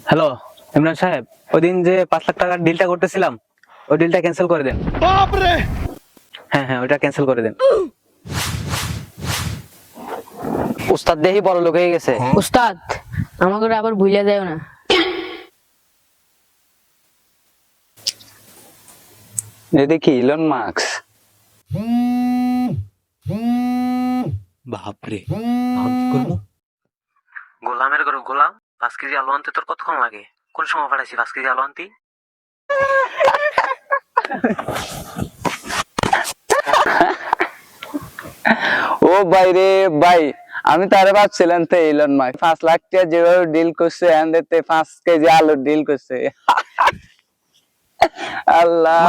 Hello Imran সাহেব, ওই দিন যে 5 লাখ টাকার ডিলটা করতেছিলাম, ওই ডিলটা ক্যান্সেল করে দেন। হ্যাঁ হ্যাঁ, ওইটা ক্যান্সেল করে দেন। উস্তাদ দেহি বড় লোক হয়ে গেছে। উস্তাদ, আমাকে আবার ভুলে যাও না। দেখি ইলন মাস্ক। বাপরে, এখন কি করবো? গোলামের ঘরে গোলাম, 5 কেজি আলু আনতে তোর কতক্ষণ লাগে? কোন সময় পাঠাইছি 5 কেজি আলু আনতি? ও ভাই রে ভাই, আমি তারে ভাবছিলাম তো ইলন মাস্ক 5 লাখ টাকা যেভাবে ডিল করছে, এন্ডেতে 5 কেজি আলু ডিল করছে। আল্লাহ।